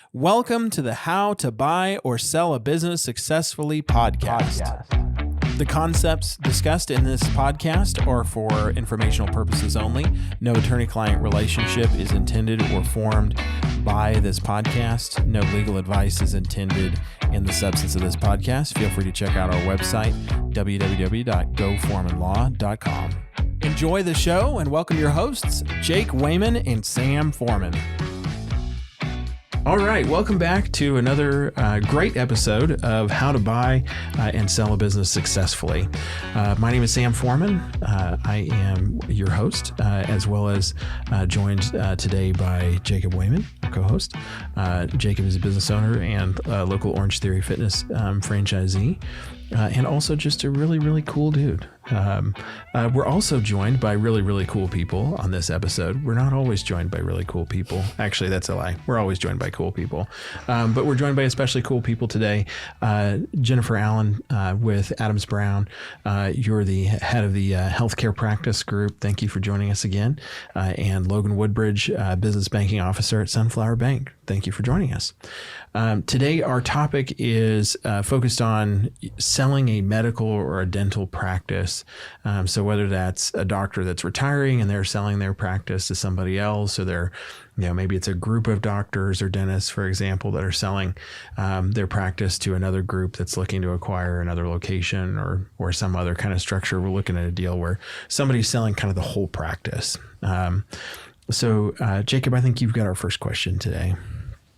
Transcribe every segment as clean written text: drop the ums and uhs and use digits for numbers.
Welcome to the How to Buy or Sell a Business Successfully podcast. The concepts discussed in this podcast are for informational purposes only. No attorney-client relationship is intended or formed by this podcast. No legal advice is intended in the substance of this podcast. Feel free to check out our website, www.goforemanlaw.com. Enjoy the show and welcome your hosts, Jake Wayman and Sam Foreman. All right, welcome back to another great episode of How to Buy and Sell a Business Successfully. My name is Sam Foreman. I am your host, as well as joined today by Jacob Wayman, our co-host. Jacob is a business owner and local Orange Theory Fitness franchisee, and also just a really, really cool dude. We're also joined by really, really cool people on this episode. We're not always joined by really cool people. Actually, that's a lie. We're always joined by cool people. But we're joined by especially cool people today. Jennifer Allen with Adams Brown. You're the head of the healthcare practice group. Thank you for joining us again. And Logan Woodbridge, business banking officer at Sunflower Bank. Thank you for joining us. Today, our topic is focused on selling a medical or a dental practice. So whether that's a doctor that's retiring and they're selling their practice to somebody else, or they're, maybe it's a group of doctors or dentists, for example, that are selling their practice to another group that's looking to acquire another location or some other kind of structure. We're looking at a deal where somebody's selling kind of the whole practice. So Jacob, I think you've got our first question today.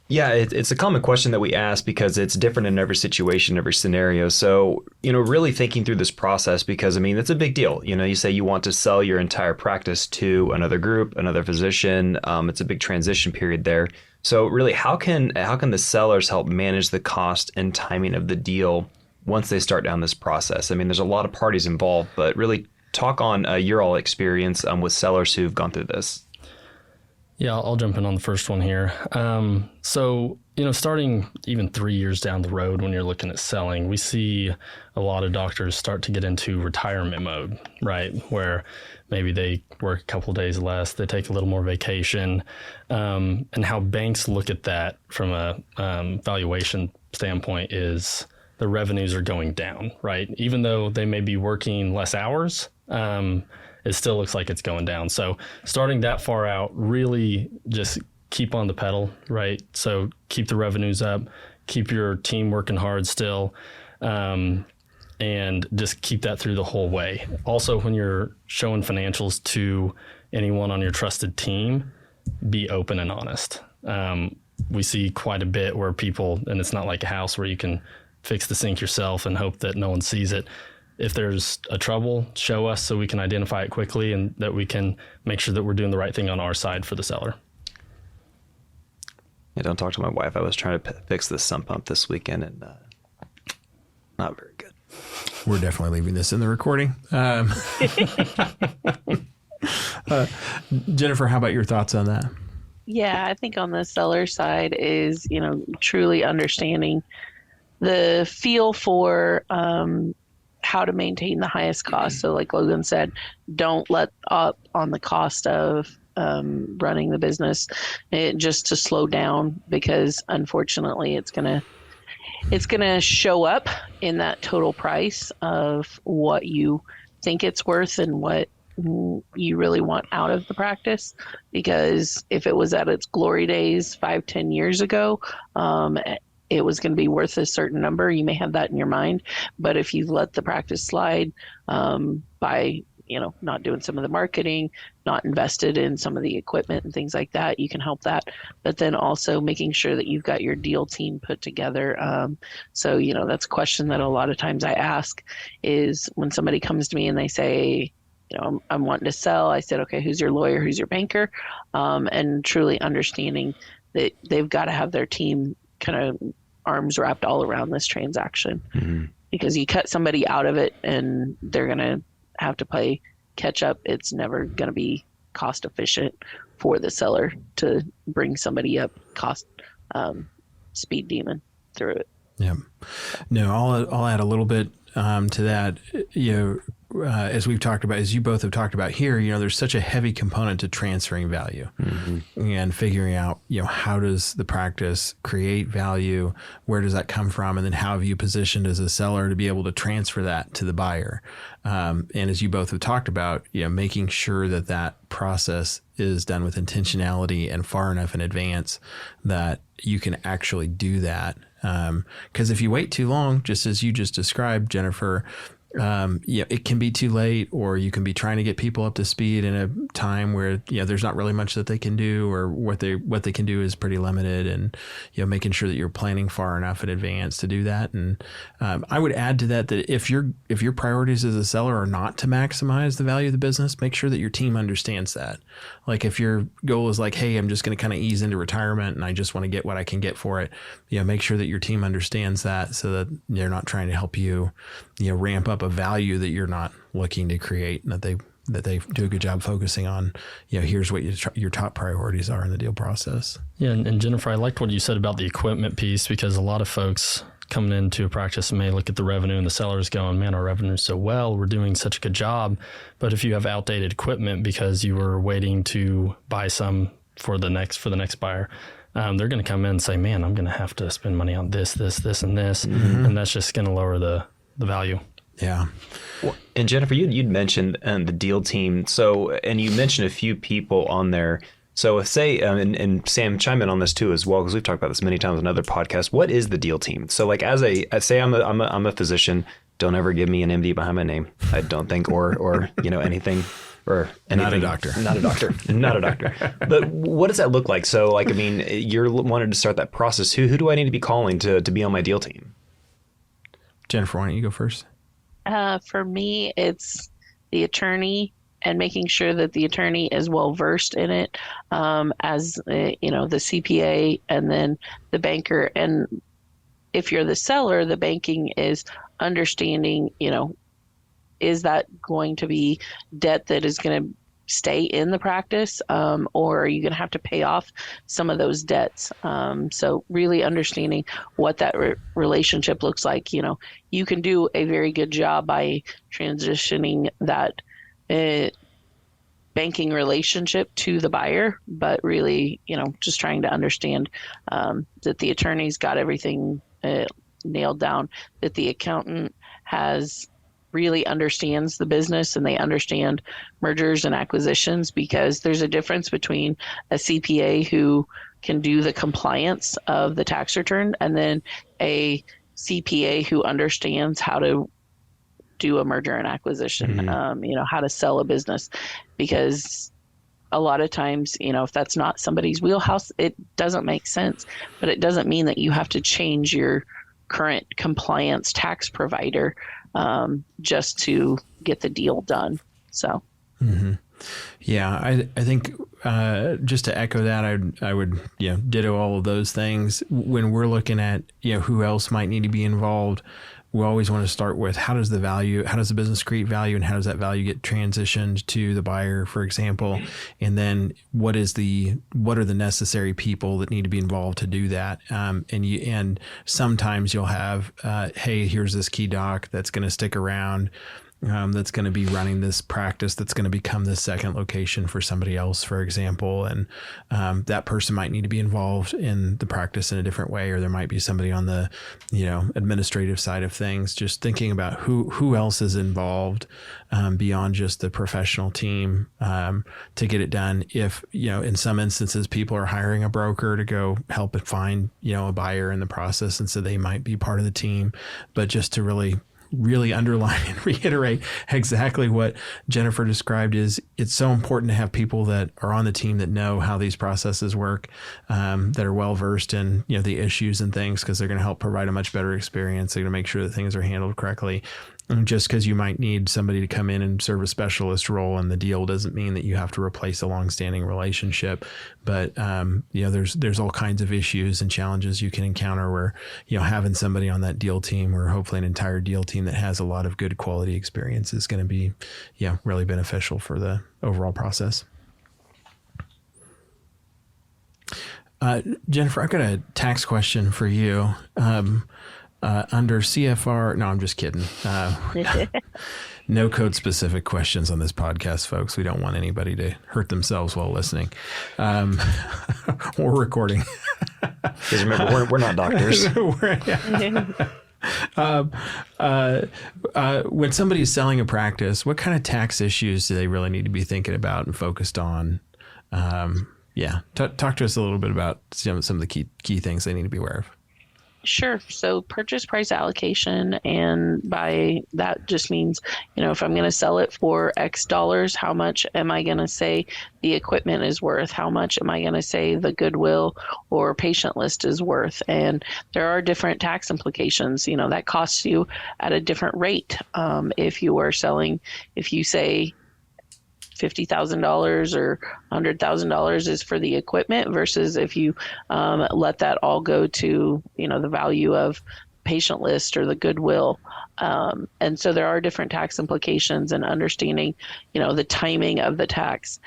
Yeah, it's a common question that we ask because it's different in every situation, every scenario. So, really thinking through this process, because, it's a big deal. You say you want to sell your entire practice to another group, another physician. It's a big transition period there. So really, how can the sellers help manage the cost and timing of the deal once they start down this process? There's a lot of parties involved, but really talk on your all experience with sellers who've gone through this. Yeah, I'll jump in on the first one here. So, starting even 3 years down the road when you're looking at selling, we see a lot of doctors start to get into retirement mode, right? Where maybe they work a couple of days less, they take a little more vacation, and how banks look at that from a valuation standpoint is the revenues are going down, right? Even though they may be working less hours, it still looks like it's going down. So starting that far out, really just keep on the pedal, right? So keep the revenues up, keep your team working hard still, and just keep that through the whole way. Also, when you're showing financials to anyone on your trusted team, be open and honest. We see quite a bit where people, and it's not like a house where you can fix the sink yourself and hope that no one sees it. If there's a trouble, show us so we can identify it quickly and that we can make sure that we're doing the right thing on our side for the seller. Yeah, don't talk to my wife. I was trying to fix this sump pump this weekend and not very good. We're definitely leaving this in the recording. Jennifer, how about your thoughts on that? Yeah, I think on the seller side is, truly understanding the feel for how to maintain the highest cost. So like Logan said, don't let up on the cost of running the business just to slow down, because unfortunately it's gonna show up in that total price of what you think it's worth and what you really want out of the practice. Because if it was at its glory days 5-10 years ago, it was going to be worth a certain number. You may have that in your mind, but if you let the practice slide by, not doing some of the marketing, not invested in some of the equipment and things like that, you can help that. But then also making sure that you've got your deal team put together. So, that's a question that a lot of times I ask is when somebody comes to me and they say, I'm wanting to sell. I said, okay, who's your lawyer? Who's your banker? And truly understanding that they've got to have their team kind of arms wrapped all around this transaction. Mm-hmm. Because you cut somebody out of it and they're going to have to play catch up. It's never going to be cost efficient for the seller to bring somebody up cost speed demon through it. Yeah. No, I'll add a little bit to that. as we've talked about, as you both have talked about here, there's such a heavy component to transferring value and figuring out, how does the practice create value? Where does that come from? And then how have you positioned as a seller to be able to transfer that to the buyer? And as you both have talked about, making sure that that process is done with intentionality and far enough in advance that you can actually do that. Because if you wait too long, just as you just described, Jennifer, it can be too late, or you can be trying to get people up to speed in a time where, there's not really much that they can do, or what they can do is pretty limited, and, making sure that you're planning far enough in advance to do that. And, I would add to that if your priorities as a seller are not to maximize the value of the business, make sure that your team understands that. Like if your goal is like, hey, I'm just going to kind of ease into retirement and I just want to get what I can get for it, make sure that your team understands that, so that they're not trying to help you, ramp up a value that you're not looking to create, and that they do a good job focusing on, here's what your top priorities are in the deal process. Yeah. And Jennifer, I liked what you said about the equipment piece, because a lot of folks coming into a practice may look at the revenue and the sellers going, man, our revenue is so well, we're doing such a good job. But if you have outdated equipment because you were waiting to buy some for the next buyer, they're going to come in and say, man, I'm going to have to spend money on this, and this. And that's just going to lower the value. Yeah. Well, and Jennifer, you'd mentioned the deal team. So, and you mentioned a few people on there. So if say, and Sam, chime in on this too as well, because we've talked about this many times on other podcasts. What is the deal team? So like I'm a physician, don't ever give me an MD behind my name. I don't think, or anything. Or anything. Not a doctor. Not a doctor. But what does that look like? So like, I mean, you're wanted to start that process. Who do I need to be calling to be on my deal team? Jennifer, why don't you go first? For me, it's the attorney, and making sure that the attorney is well versed in it, as the CPA, and then the banker. And if you're the seller, the banking is understanding, is that going to be debt that is going to stay in the practice, or are you going to have to pay off some of those debts? So really understanding what that relationship looks like. You can do a very good job by transitioning that banking relationship to the buyer, but really, just trying to understand that the attorney's got everything nailed down, that the accountant really understands the business and they understand mergers and acquisitions, because there's a difference between a CPA who can do the compliance of the tax return and then a CPA who understands how to do a merger and acquisition, how to sell a business. Because a lot of times, if that's not somebody's wheelhouse, it doesn't make sense. But it doesn't mean that you have to change your current compliance tax provider just to get the deal done. So, yeah, I think just to echo that, I would ditto all of those things. When we're looking at who else might need to be involved, we always want to start with how does the business create value, and how does that value get transitioned to the buyer, for example, and then what are the necessary people that need to be involved to do that. And sometimes you'll have, hey, here's this key doc that's going to stick around, that's going to be running this practice, that's going to become the second location for somebody else, for example. And that person might need to be involved in the practice in a different way, or there might be somebody on the, administrative side of things. Just thinking about who else is involved beyond just the professional team to get it done. If, in some instances, people are hiring a broker to go help find, a buyer in the process. And so they might be part of the team, but just to really underline and reiterate exactly what Jennifer described, is it's so important to have people that are on the team that know how these processes work, that are well versed in the issues and things, because they're going to help provide a much better experience. They're going to make sure that things are handled correctly. And just because you might need somebody to come in and serve a specialist role in the deal doesn't mean that you have to replace a longstanding relationship. But there's all kinds of issues and challenges you can encounter where having somebody on that deal team, or hopefully an entire deal team that has a lot of good quality experience, is going to be really beneficial for the overall process. Jennifer, I've got a tax question for you. Under CFR, no, I'm just kidding. no code specific questions on this podcast, folks. We don't want anybody to hurt themselves while listening or recording. Because remember, we're not doctors. When somebody's selling a practice, what kind of tax issues do they really need to be thinking about and focused on? Talk to us a little bit about some of the key things they need to be aware of. Sure. So purchase price allocation, and by that just means, if I'm going to sell it for X dollars, how much am I going to say the equipment is worth? How much am I going to say the goodwill or patient list is worth? And there are different tax implications, that costs you at a different rate. If you say $50,000 or $100,000 is for the equipment versus if you let that all go to, the value of patient list or the goodwill. And so there are different tax implications, and understanding, the timing of the tax.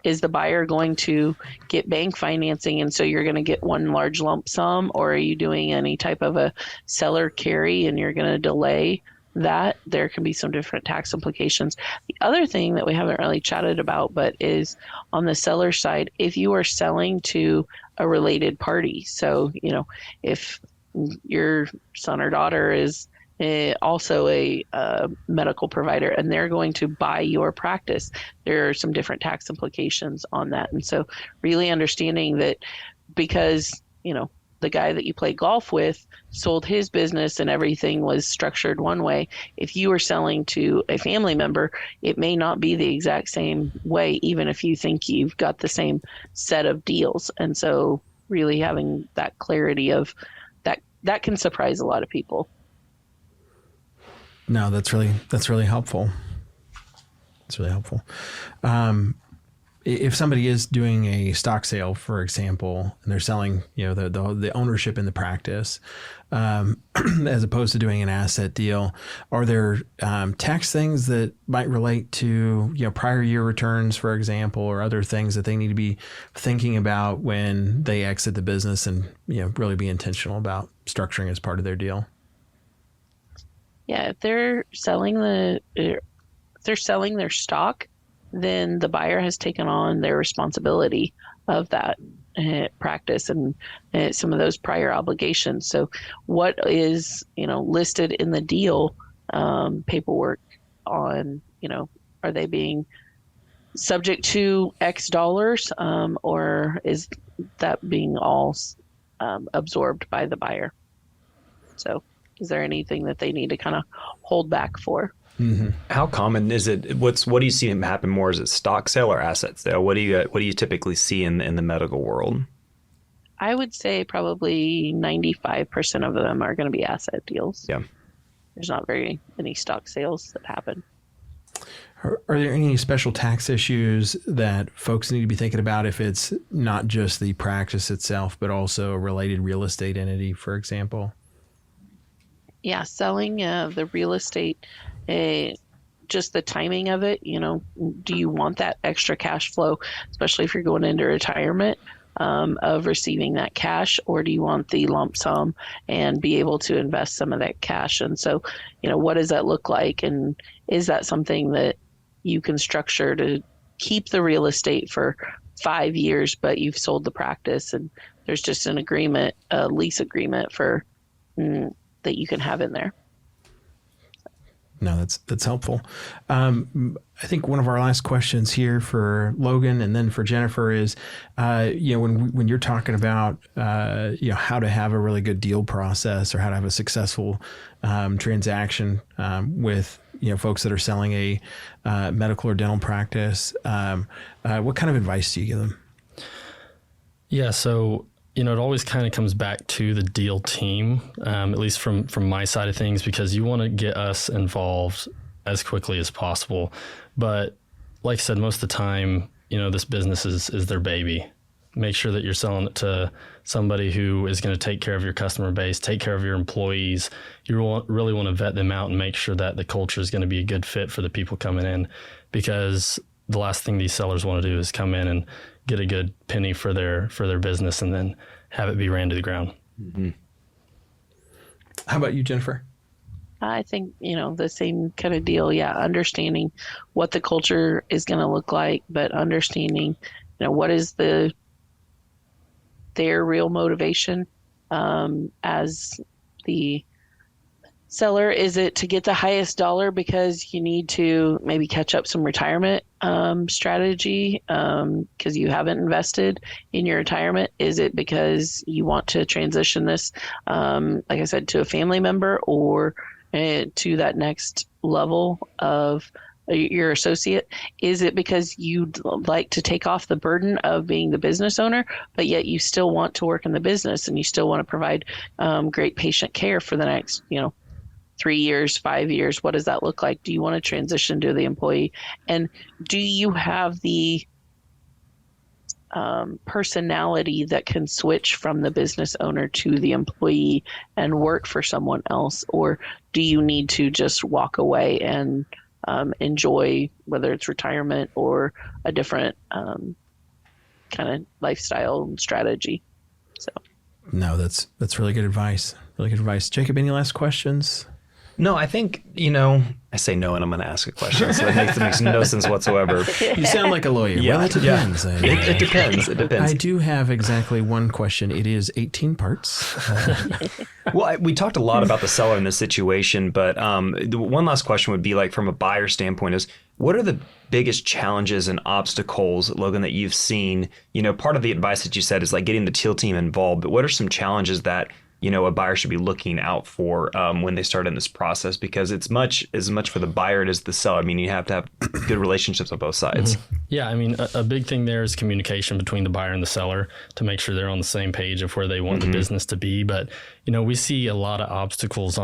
Is the buyer going to get bank financing and so you're going to get one large lump sum, or are you doing any type of a seller carry and you're going to delay that? There can be some different tax implications. The other thing that we haven't really chatted about, but is on the seller side, if you are selling to a related party. So, if your son or daughter is also a medical provider and they're going to buy your practice, there are some different tax implications on that. And so really understanding that, because, the guy that you play golf with sold his business and everything was structured one way. If you are selling to a family member, it may not be the exact same way, even if you think you've got the same set of deals. And so really having that clarity of that can surprise a lot of people. No, that's really helpful. It's really helpful. If somebody is doing a stock sale, for example, and they're selling, the ownership in the practice, as opposed to doing an asset deal, are there tax things that might relate to, prior year returns, for example, or other things that they need to be thinking about when they exit the business and, really be intentional about structuring as part of their deal? Yeah, if they're selling their stock, then the buyer has taken on their responsibility of that practice and some of those prior obligations. So what is, listed in the deal paperwork on, are they being subject to X dollars, or is that being all absorbed by the buyer? So is there anything that they need to kind of hold back for? Mm-hmm. How common is it? What do you see happen more? Is it stock sale or asset sale? What do you typically see in the medical world? I would say probably 95% of them are going to be asset deals. Yeah. There's not very many stock sales that happen. Are there any special tax issues that folks need to be thinking about if it's not just the practice itself, but also a related real estate entity, for example? Yeah, selling the real estate, just the timing of it, do you want that extra cash flow, especially if you're going into retirement, of receiving that cash, or do you want the lump sum and be able to invest some of that cash? And so, what does that look like? And is that something that you can structure to keep the real estate for 5 years, but you've sold the practice and there's just an agreement, a lease agreement for that you can have in there? No, that's helpful. I think one of our last questions here for Logan and then for Jennifer is, when you're talking about, how to have a really good deal process or how to have a successful transaction with, folks that are selling a medical or dental practice, what kind of advice do you give them? Yeah, so it always kind of comes back to the deal team, at least from my side of things, because you want to get us involved as quickly as possible. But like I said, most of the time, this business is their baby. Make sure that you're selling it to somebody who is going to take care of your customer base, take care of your employees. You really want to vet them out and make sure that the culture is going to be a good fit for the people coming in, because the last thing these sellers want to do is come in and get a good penny for their business and then have it be ran to the ground. Mm-hmm. How about you, Jennifer? I think, the same kind of deal. Yeah. Understanding what the culture is going to look like, but understanding, what is their real motivation as the seller. Is it to get the highest dollar because you need to maybe catch up some retirement strategy because you haven't invested in your retirement? Is it because you want to transition this, like I said, to a family member or to that next level of your associate? Is it because you'd like to take off the burden of being the business owner, but yet you still want to work in the business and you still want to provide great patient care for the next, 3 years, 5 years? What does that look like? Do you want to transition to the employee? And do you have the personality that can switch from the business owner to the employee and work for someone else? Or do you need to just walk away and enjoy, whether it's retirement or a different kind of lifestyle and strategy? So, no, that's really good advice. Really good advice. Jacob, any last questions? No, I think, I say no and I'm going to ask a question. So it makes no sense whatsoever. You sound like a lawyer. Yeah. Well, it depends. Yeah. It depends. It depends. I do have exactly one question. It is 18 parts. Well, we talked a lot about the seller in this situation, but the one last question would be, like, from a buyer standpoint, is what are the biggest challenges and obstacles, Logan, that you've seen? Part of the advice that you said is like getting the teal team involved, but what are some challenges that a buyer should be looking out for when they start in this process? Because it's as much for the buyer as the seller. I mean, you have to have good relationships on both sides. Mm-hmm. Yeah, I mean, a big thing there is communication between the buyer and the seller to make sure they're on the same page of where they want the business to be. But, we see a lot of obstacles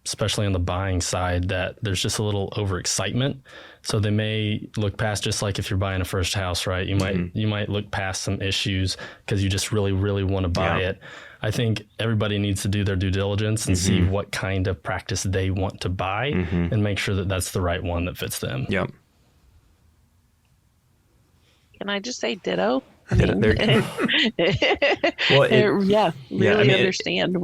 especially on the buying side, that there's just a little overexcitement. So they may look past, just like if you're buying a first house, right? You might look past some issues because you just really, really want to buy it. I think everybody needs to do their due diligence and see what kind of practice they want to buy and make sure that that's the right one that fits them. Yep. Can I just say ditto? Well, understand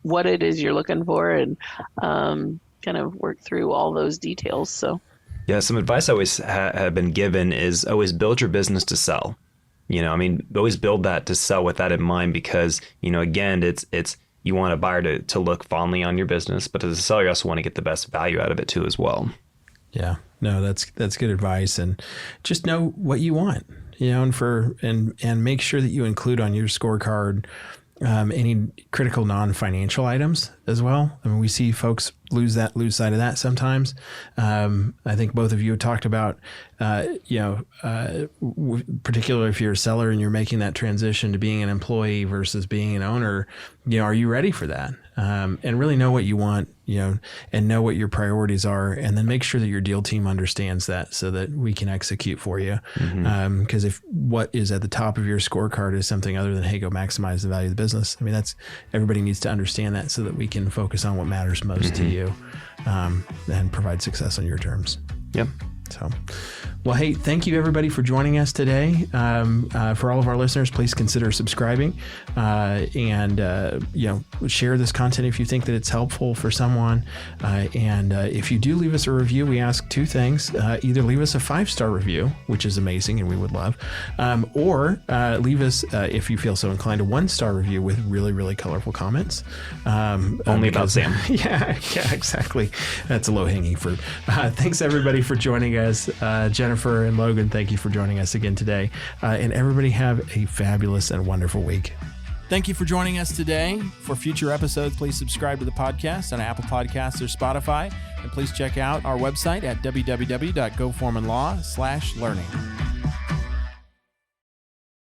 what it is you're looking for and kind of work through all those details. So, yeah, some advice I always have been given is always build your business to sell. Always build that to sell with that in mind, because, again, it's you want a buyer to look fondly on your business, but as a seller, you also want to get the best value out of it too as well. Yeah, no, that's good advice. And just know what you want, and make sure that you include on your scorecard any critical non-financial items as well. I mean, we see folks lose sight of that sometimes. I think both of you talked about, particularly if you're a seller and you're making that transition to being an employee versus being an owner, are you ready for that? And really know what you want, and know what your priorities are, and then make sure that your deal team understands that so that we can execute for you. Because if what is at the top of your scorecard is something other than, hey, go maximize the value of the business, I mean, everybody needs to understand that so that we can focus on what matters most to you, and provide success on your terms. Yep. So, well, hey, thank you everybody for joining us today. For all of our listeners, please consider subscribing, and share this content if you think that it's helpful for someone. And if you do leave us a review, we ask two things: either leave us a 5-star review, which is amazing and we would love, or leave us, if you feel so inclined, a 1-star review with really, really colorful comments. Only about Sam. Yeah, exactly. That's a low-hanging fruit. Thanks everybody for joining us. Jennifer and Logan, thank you for joining us again today. And everybody have a fabulous and wonderful week. Thank you for joining us today. For future episodes, please subscribe to the podcast on Apple Podcasts or Spotify. And please check out our website at www.goforemanlaw.com/learning.